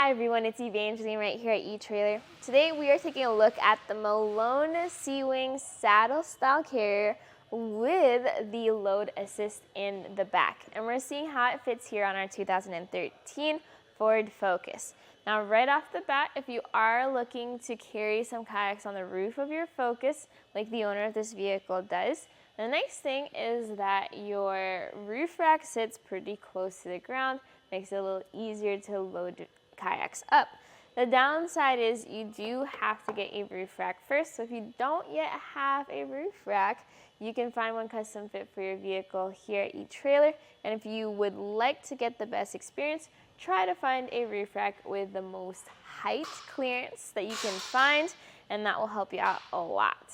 Hi everyone, it's Evangeline right here at eTrailer. Today we are taking a look at the Malone SeaWing saddle style carrier with the load assist in the back. And we're seeing how it fits here on our 2013 Ford Focus. Now right off the bat, if you are looking to carry some kayaks on the roof of your Focus, like the owner of this vehicle does, the nice thing is that your roof rack sits pretty close to the ground, makes it a little easier to load kayaks up. The downside is you do have to get a roof rack first, so if you don't yet have a roof rack, you can find one custom fit for your vehicle here at eTrailer. And if you would like to get the best experience, try to find a roof rack with the most height clearance that you can find, and that will help you out a lot.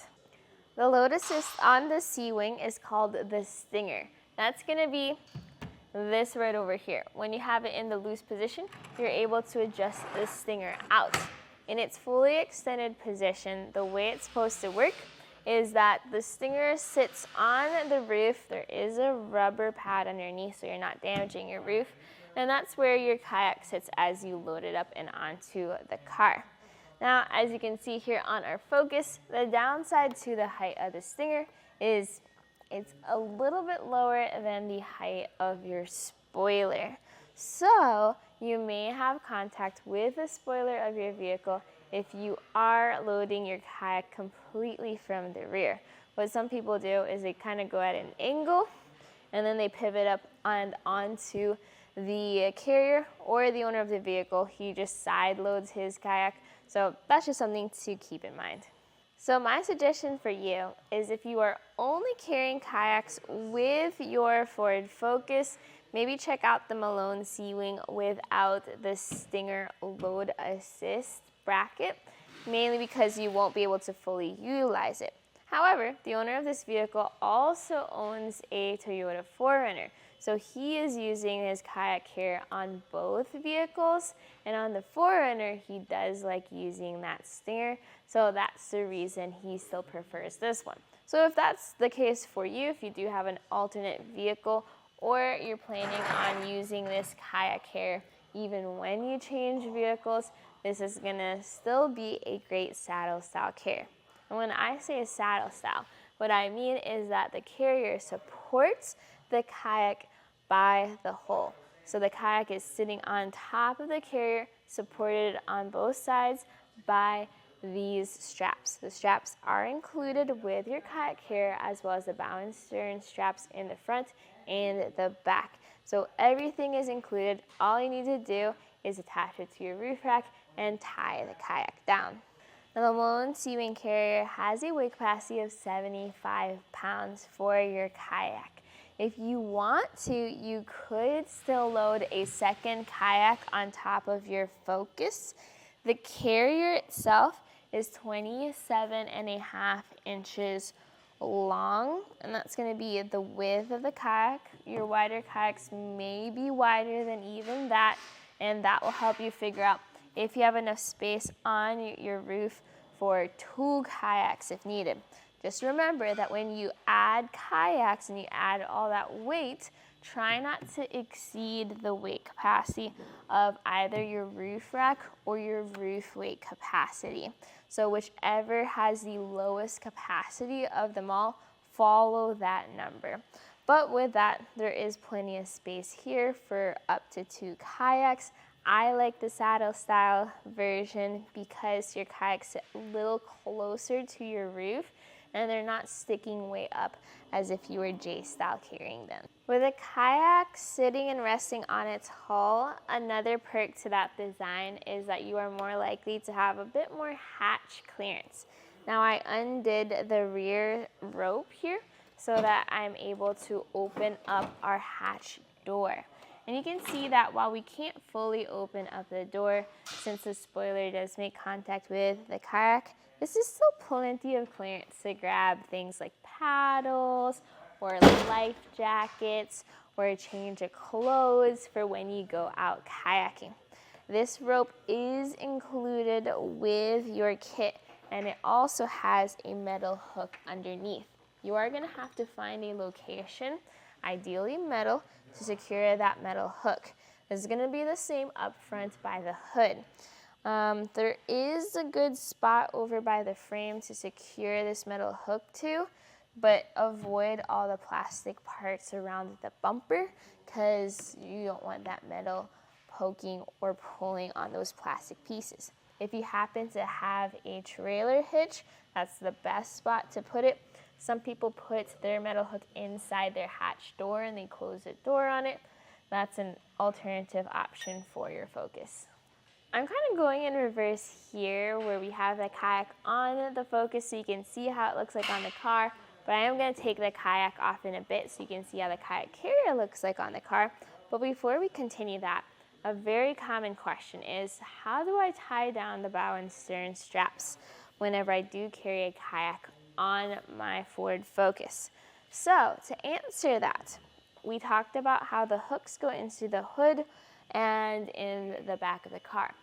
The load assist on the SeaWing is called the Stinger. That's going to be this right over here. When you have it in the loose position, you're able to adjust the Stinger out. In its fully extended position, the way it's supposed to work is that the Stinger sits on the roof. There is a rubber pad underneath so you're not damaging your roof, and that's where your kayak sits as you load it up and onto the car. Now, as you can see here on our Focus, the downside to the height of the Stinger is it's a little bit lower than the height of your spoiler. So you may have contact with the spoiler of your vehicle if you are loading your kayak completely from the rear. What some people do is they kind of go at an angle and then they pivot up and onto the carrier, or the owner of the vehicle, he just side loads his kayak. So that's just something to keep in mind. So my suggestion for you is if you are only carrying kayaks with your Ford Focus, maybe check out the Malone SeaWing without the Stinger load assist bracket, mainly because you won't be able to fully utilize it. However, the owner of this vehicle also owns a Toyota 4Runner. So he is using his kayak carrier on both vehicles, and on the 4Runner, he does like using that Stinger, so that's the reason he still prefers this one. So if that's the case for you, if you do have an alternate vehicle, or you're planning on using this kayak carrier even when you change vehicles, this is gonna still be a great saddle style carrier. And when I say a saddle style, what I mean is that the carrier supports the kayak by the hull. So the kayak is sitting on top of the carrier, supported on both sides by these straps. The straps are included with your kayak carrier, as well as the bow and stern straps in the front and the back. So everything is included. All you need to do is attach it to your roof rack and tie the kayak down. Now, the Malone SeaWing Carrier has a weight capacity of 75 pounds for your kayak. If you want to, you could still load a second kayak on top of your Focus. The carrier itself is 27.5 inches long, and that's going to be the width of the kayak. Your wider kayaks may be wider than even that, and that will help you figure out if you have enough space on your roof for 2 kayaks if needed. Just remember that when you add kayaks and you add all that weight, try not to exceed the weight capacity of either your roof rack or your roof weight capacity. So whichever has the lowest capacity of them all, follow that number. But with that, there is plenty of space here for up to 2 kayaks. I like the saddle style version because your kayaks sit a little closer to your roof and they're not sticking way up as if you were J-style carrying them. With a kayak sitting and resting on its hull, another perk to that design is that you are more likely to have a bit more hatch clearance. Now I undid the rear rope here so that I'm able to open up our hatch door. And you can see that while we can't fully open up the door, since the spoiler does make contact with the kayak, this is still plenty of clearance to grab things like paddles or life jackets or a change of clothes for when you go out kayaking. This rope is included with your kit, and it also has a metal hook underneath. You are going to have to find a location, ideally metal, to secure that metal hook. is going to be the same up front by the hood. There is a good spot over by the frame to secure this metal hook to, but avoid all the plastic parts around the bumper because you don't want that metal poking or pulling on those plastic pieces. If you happen to have a trailer hitch, that's the best spot to put it. Some people put their metal hook inside their hatch door and they close the door on it. That's an alternative option for your Focus. I'm kind of going in reverse here where we have the kayak on the Focus so you can see how it looks like on the car, but I am going to take the kayak off in a bit so you can see how the kayak carrier looks like on the car. But before we continue that, a very common question is, how do I tie down the bow and stern straps whenever I do carry a kayak on my Ford Focus? So to answer that, we talked about how the hooks go into the hood and in the back of the car.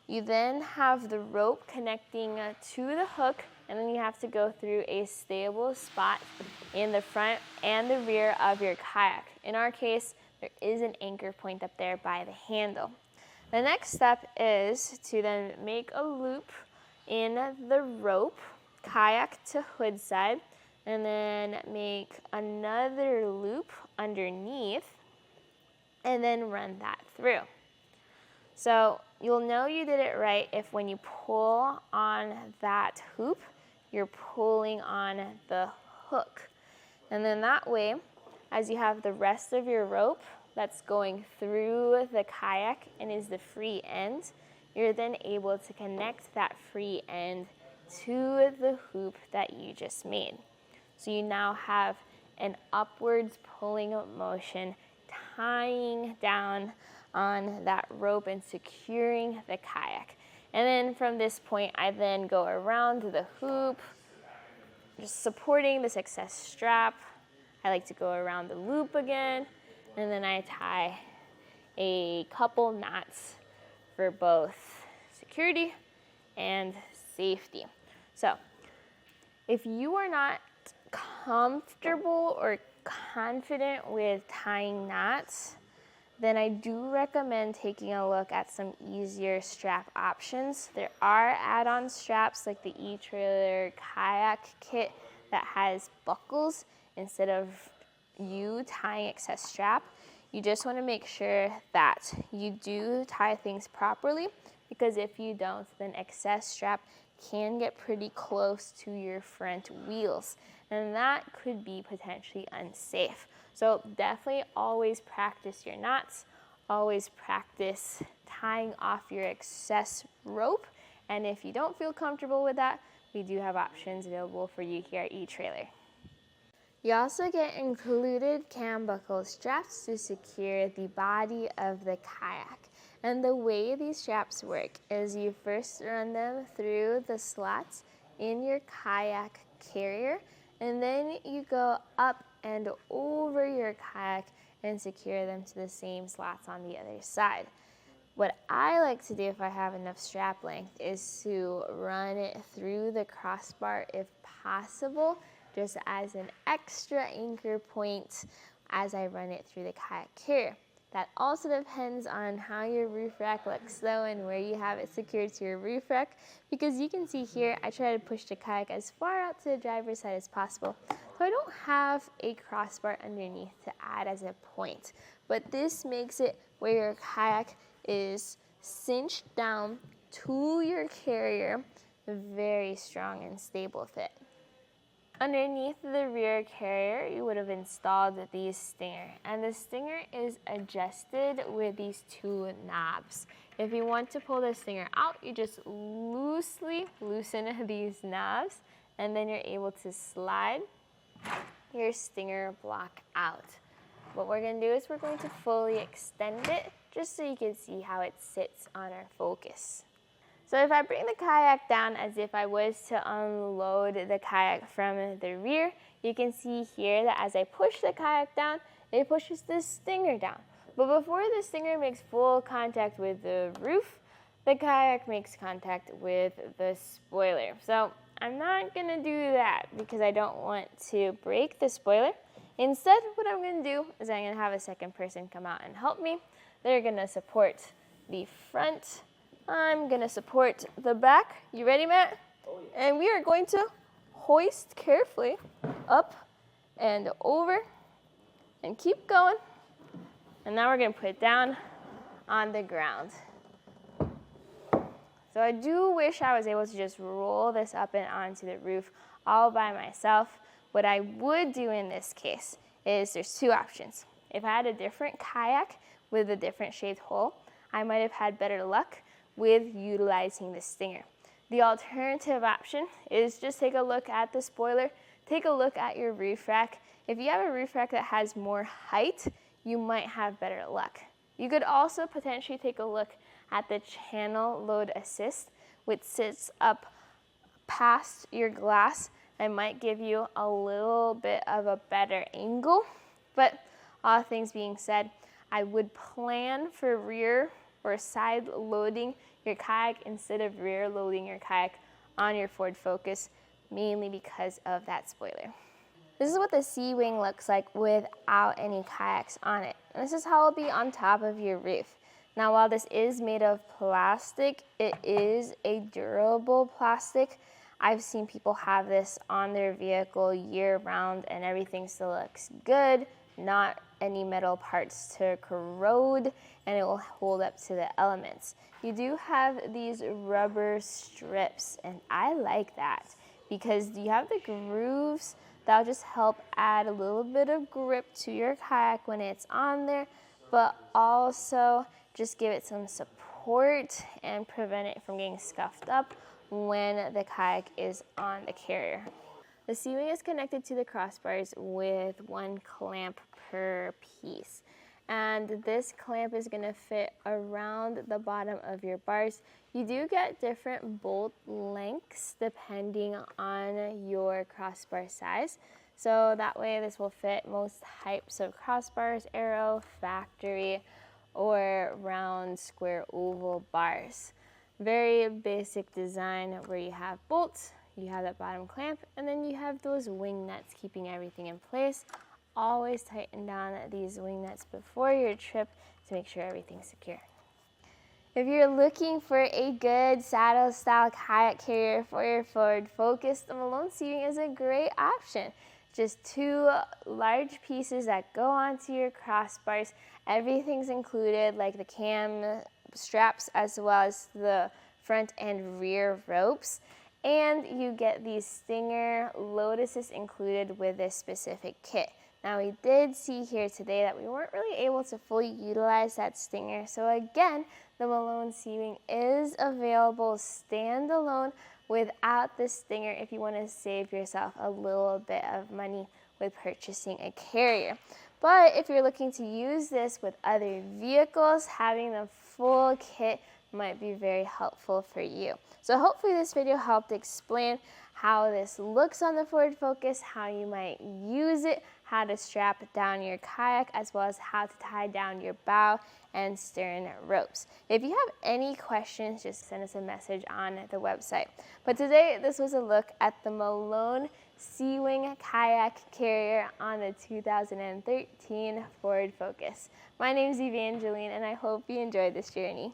You then have the rope connecting to the hook, and then you have to go through a stable spot in the front and the rear of your kayak. In our case, there is an anchor point up there by the handle. The next step is to then make a loop in the rope, kayak to hood side, and then make another loop underneath, and then run that through. So you'll know you did it right if when you pull on that hoop, you're pulling on the hook. And then that way, as you have the rest of your rope that's going through the kayak and is the free end, you're then able to connect that free end to the hoop that you just made. So you now have an upwards pulling motion tying down on that rope and securing the kayak. And then from this point, I then go around the hoop, just supporting the success strap. I like to go around the loop again, and then I tie a couple knots for both security and safety. So if you are not comfortable or confident with tying knots, then I do recommend taking a look at some easier strap options. There are add-on straps like the etrailer kayak kit that has buckles instead of you tying excess strap. You just want to make sure that you do tie things properly, because if you don't, then excess strap can get pretty close to your front wheels, and that could be potentially unsafe. So definitely always practice your knots, always practice tying off your excess rope, and if you don't feel comfortable with that, we do have options available for you here at eTrailer. You also get included cam buckle straps to secure the body of the kayak. And the way these straps work is you first run them through the slots in your kayak carrier, and then you go up and over your kayak and secure them to the same slots on the other side. What I like to do if I have enough strap length is to run it through the crossbar if possible, just as an extra anchor point as I run it through the kayak carrier. That also depends on how your roof rack looks though and where you have it secured to your roof rack, because you can see here I try to push the kayak as far out to the driver's side as possible. So I don't have a crossbar underneath to add as a point, but this makes it where your kayak is cinched down to your carrier, very strong and stable fit. Underneath the rear carrier, you would have installed the stinger, and the stinger is adjusted with these two knobs. If you want to pull the stinger out, you just loosely loosen these knobs, and then you're able to slide your stinger block out. What we're going to do is we're going to fully extend it just so you can see how it sits on our Focus. So if I bring the kayak down as if I was to unload the kayak from the rear, you can see here that as I push the kayak down, it pushes the stinger down. But before the stinger makes full contact with the roof, the kayak makes contact with the spoiler. So I'm not going to do that because I don't want to break the spoiler. Instead, what I'm going to do is I'm going to have a second person come out and help me. They're gonna support the front. I'm gonna support the back. You ready, Matt? Oh, yeah. And we are going to hoist carefully up and over and keep going. And now we're gonna put it down on the ground. So I do wish I was able to just roll this up and onto the roof all by myself. What I would do in this case is there's two options. If I had a different kayak with a different shaped hull, I might have had better luck with utilizing the stinger. The alternative option is just take a look at the spoiler, take a look at your roof rack. If you have a roof rack that has more height, you might have better luck. You could also potentially take a look at the channel load assist, which sits up past your glass and might give you a little bit of a better angle. But all things being said, I would plan for rear or side loading your kayak instead of rear loading your kayak on your Ford Focus, mainly because of that spoiler. This is what the SeaWing looks like without any kayaks on it. And this is how it'll be on top of your roof. Now, while this is made of plastic, it is a durable plastic. I've seen people have this on their vehicle year round and everything still looks good, not any metal parts to corrode, and it will hold up to the elements. You do have these rubber strips, and I like that because you have the grooves that'll just help add a little bit of grip to your kayak when it's on there, but also just give it some support and prevent it from getting scuffed up when the kayak is on the carrier. The SeaWing is connected to the crossbars with one clamp per piece. And this clamp is going to fit around the bottom of your bars. You do get different bolt lengths depending on your crossbar size. So that way this will fit most types of crossbars, arrow, factory, or round, square, oval bars. Very basic design where you have bolts, you have that bottom clamp, and then you have those wing nuts keeping everything in place. Always tighten down these wing nuts before your trip to make sure everything's secure. If you're looking for a good saddle style kayak carrier for your Ford Focus, the Malone SeaWing is a great option. Just two large pieces that go onto your crossbars. Everything's included, like the cam straps as well as the front and rear ropes. And you get the stinger load assist included with this specific kit. Now we did see here today that we weren't really able to fully utilize that stinger. So again, the Malone SeaWing is available standalone without the stinger if you want to save yourself a little bit of money with purchasing a carrier. But if you're looking to use this with other vehicles, having the full kit might be very helpful for you. So hopefully this video helped explain how this looks on the Ford Focus, how you might use it, how to strap down your kayak, as well as how to tie down your bow and stern ropes. If you have any questions, just send us a message on the website. But today, this was a look at the Malone SeaWing Kayak Carrier on the 2013 Ford Focus. My name is Evangeline, and I hope you enjoyed this journey.